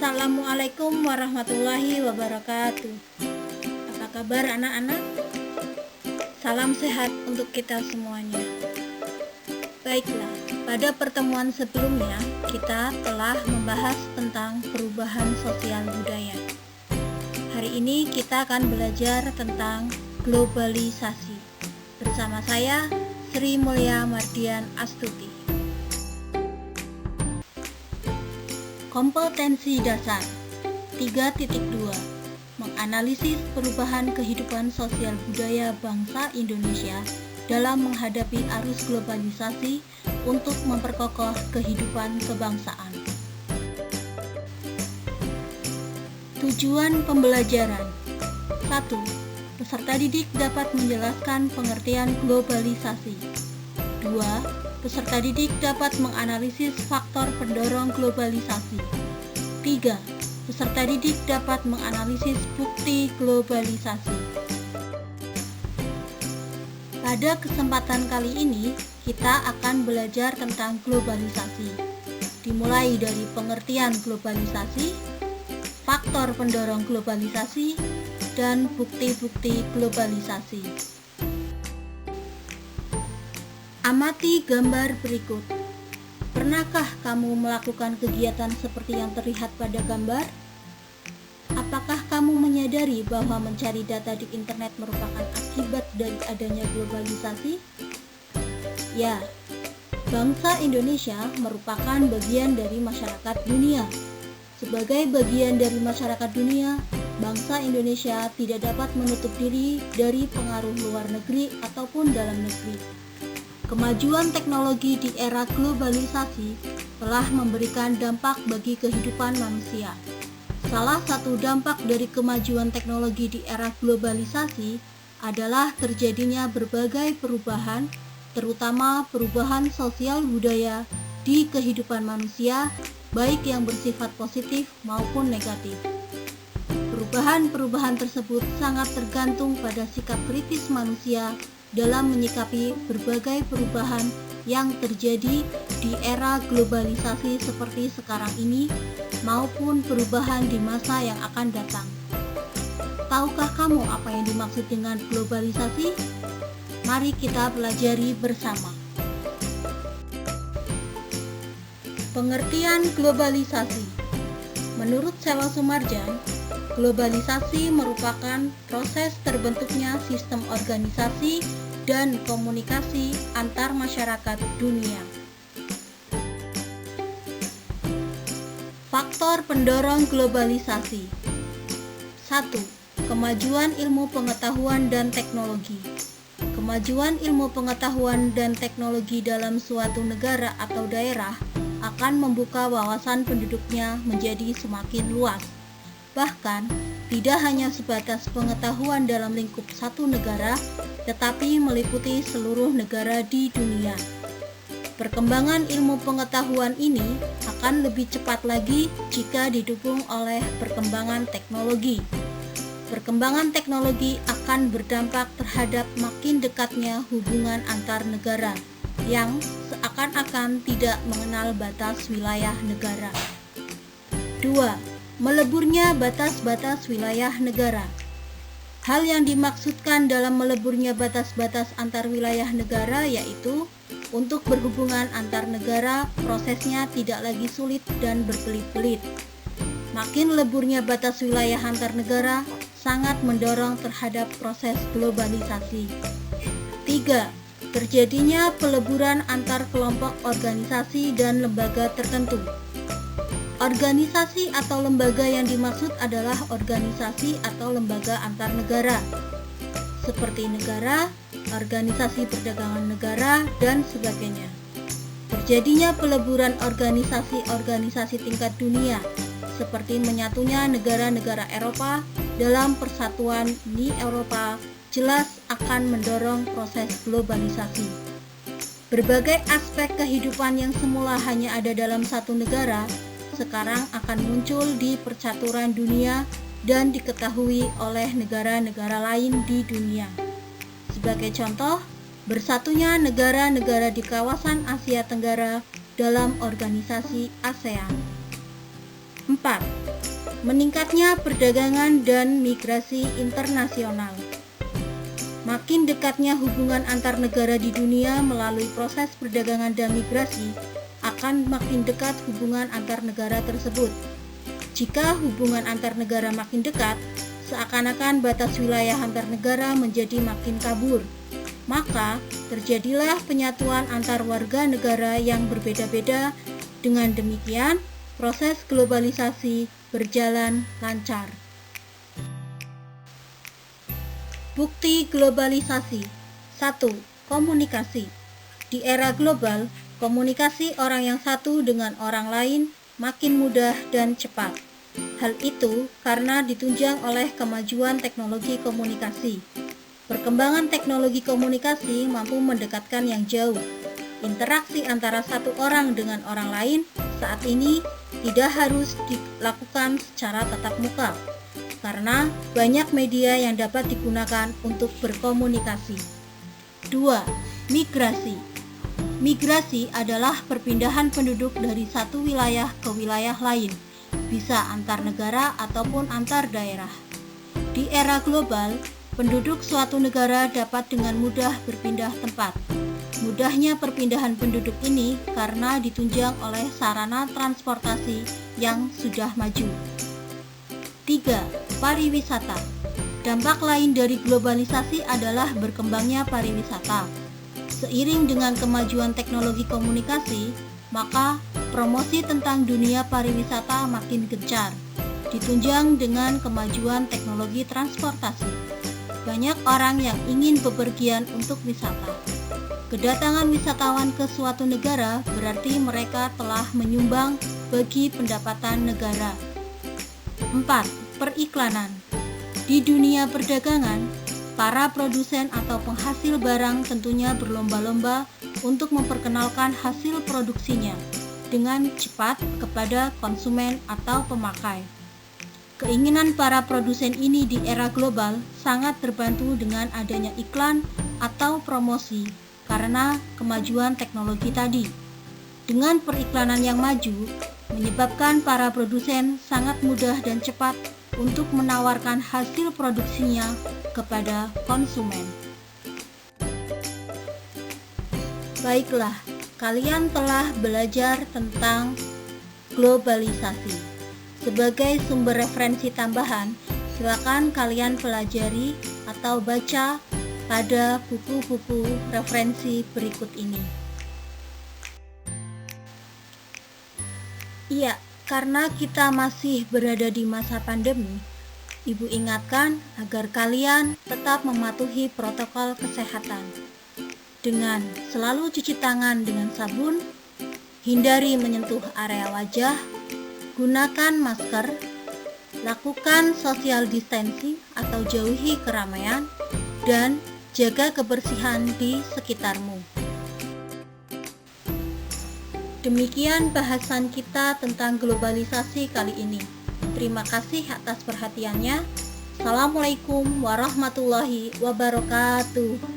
Assalamualaikum warahmatullahi wabarakatuh. Apa kabar anak-anak? Salam sehat untuk kita semuanya. Baiklah, pada pertemuan sebelumnya kita telah membahas tentang perubahan sosial budaya. Hari ini kita akan belajar tentang globalisasi. Bersama saya, Sri Mulya Mardian Astuti. Kompetensi dasar 3.2 menganalisis perubahan kehidupan sosial budaya bangsa Indonesia dalam menghadapi arus globalisasi untuk memperkokoh kehidupan kebangsaan. Tujuan pembelajaran 1. Peserta didik dapat menjelaskan pengertian globalisasi. 2. Peserta didik dapat menganalisis faktor pendorong globalisasi. 3. Peserta didik dapat menganalisis bukti globalisasi. Pada kesempatan kali ini, kita akan belajar tentang globalisasi. Dimulai dari pengertian globalisasi, faktor pendorong globalisasi, dan bukti-bukti globalisasi. Amati gambar berikut. Pernahkah kamu melakukan kegiatan seperti yang terlihat pada gambar? Apakah kamu menyadari bahwa mencari data di internet merupakan akibat dari adanya globalisasi? Ya, bangsa Indonesia merupakan bagian dari masyarakat dunia. Sebagai bagian dari masyarakat dunia, bangsa Indonesia tidak dapat menutup diri dari pengaruh luar negeri ataupun dalam negeri. Kemajuan teknologi di era globalisasi telah memberikan dampak bagi kehidupan manusia. Salah satu dampak dari kemajuan teknologi di era globalisasi adalah terjadinya berbagai perubahan, terutama perubahan sosial budaya di kehidupan manusia, baik yang bersifat positif maupun negatif. Perubahan-perubahan tersebut sangat tergantung pada sikap kritis manusia dalam menyikapi berbagai perubahan yang terjadi di era globalisasi seperti sekarang ini maupun perubahan di masa yang akan datang. Tahukah kamu apa yang dimaksud dengan globalisasi? Mari kita pelajari bersama. Pengertian globalisasi. Menurut Sewa Sumarjan, globalisasi merupakan proses terbentuknya sistem organisasi dan komunikasi antar masyarakat dunia. Faktor pendorong globalisasi. 1. Kemajuan ilmu pengetahuan dan teknologi. Kemajuan ilmu pengetahuan dan teknologi dalam suatu negara atau daerah akan membuka wawasan penduduknya menjadi semakin luas. Bahkan, tidak hanya sebatas pengetahuan dalam lingkup satu negara, tetapi meliputi seluruh negara di dunia. Perkembangan ilmu pengetahuan ini akan lebih cepat lagi jika didukung oleh perkembangan teknologi. Perkembangan teknologi akan berdampak terhadap makin dekatnya hubungan antar negara, yang seakan-akan tidak mengenal batas wilayah negara. 2. Meleburnya batas-batas wilayah negara. Hal yang dimaksudkan dalam meleburnya batas-batas antar wilayah negara yaitu untuk berhubungan antar negara prosesnya tidak lagi sulit dan berbelit-belit. Makin leburnya batas wilayah antar negara sangat mendorong terhadap proses globalisasi. 3. Terjadinya peleburan antar kelompok organisasi dan lembaga tertentu. Organisasi atau lembaga yang dimaksud adalah organisasi atau lembaga antar negara, seperti negara, organisasi perdagangan negara, dan sebagainya. Terjadinya peleburan organisasi-organisasi tingkat dunia, seperti menyatunya negara-negara Eropa dalam persatuan Uni Eropa, jelas akan mendorong proses globalisasi. Berbagai aspek kehidupan yang semula hanya ada dalam satu negara, sekarang akan muncul di percaturan dunia dan diketahui oleh negara-negara lain di dunia. Sebagai contoh, bersatunya negara-negara di kawasan Asia Tenggara dalam organisasi ASEAN. 4. Meningkatnya perdagangan dan migrasi internasional. Makin dekatnya hubungan antar negara di dunia melalui proses perdagangan dan migrasi, akan makin dekat hubungan antar negara tersebut. Jika hubungan antar negara makin dekat, seakan-akan batas wilayah antar negara menjadi makin kabur. Maka, terjadilah penyatuan antar warga negara yang berbeda-beda. Dengan demikian, proses globalisasi berjalan lancar. Bukti globalisasi. 1. Komunikasi. Di era global, komunikasi orang yang satu dengan orang lain makin mudah dan cepat. Hal itu karena ditunjang oleh kemajuan teknologi komunikasi. Perkembangan teknologi komunikasi mampu mendekatkan yang jauh. Interaksi antara satu orang dengan orang lain saat ini tidak harus dilakukan secara tatap muka, karena banyak media yang dapat digunakan untuk berkomunikasi. 2. Migrasi. Migrasi adalah perpindahan penduduk dari satu wilayah ke wilayah lain, bisa antar negara ataupun antar daerah. Di era global, penduduk suatu negara dapat dengan mudah berpindah tempat. Mudahnya perpindahan penduduk ini karena ditunjang oleh sarana transportasi yang sudah maju. 3. Pariwisata. Dampak lain dari globalisasi adalah berkembangnya pariwisata. Seiring dengan kemajuan teknologi komunikasi, maka promosi tentang dunia pariwisata makin gencar, ditunjang dengan kemajuan teknologi transportasi. Banyak orang yang ingin bepergian untuk wisata. Kedatangan wisatawan ke suatu negara berarti mereka telah menyumbang bagi pendapatan negara. 4. Periklanan. Di dunia perdagangan, para produsen atau penghasil barang tentunya berlomba-lomba untuk memperkenalkan hasil produksinya dengan cepat kepada konsumen atau pemakai. Keinginan para produsen ini di era global sangat terbantu dengan adanya iklan atau promosi karena kemajuan teknologi tadi. Dengan periklanan yang maju, menyebabkan para produsen sangat mudah dan cepat untuk menawarkan hasil produksinya kepada konsumen. Baiklah, kalian telah belajar tentang globalisasi. Sebagai sumber referensi tambahan, silakan kalian pelajari atau baca pada buku-buku referensi berikut ini. Iya, karena kita masih berada di masa pandemi, Ibu ingatkan agar kalian tetap mematuhi protokol kesehatan dengan selalu cuci tangan dengan sabun, hindari menyentuh area wajah, gunakan masker, lakukan social distancing atau jauhi keramaian, dan jaga kebersihan di sekitarmu. Demikian bahasan kita tentang globalisasi kali ini. Terima kasih atas perhatiannya. Assalamualaikum warahmatullahi wabarakatuh.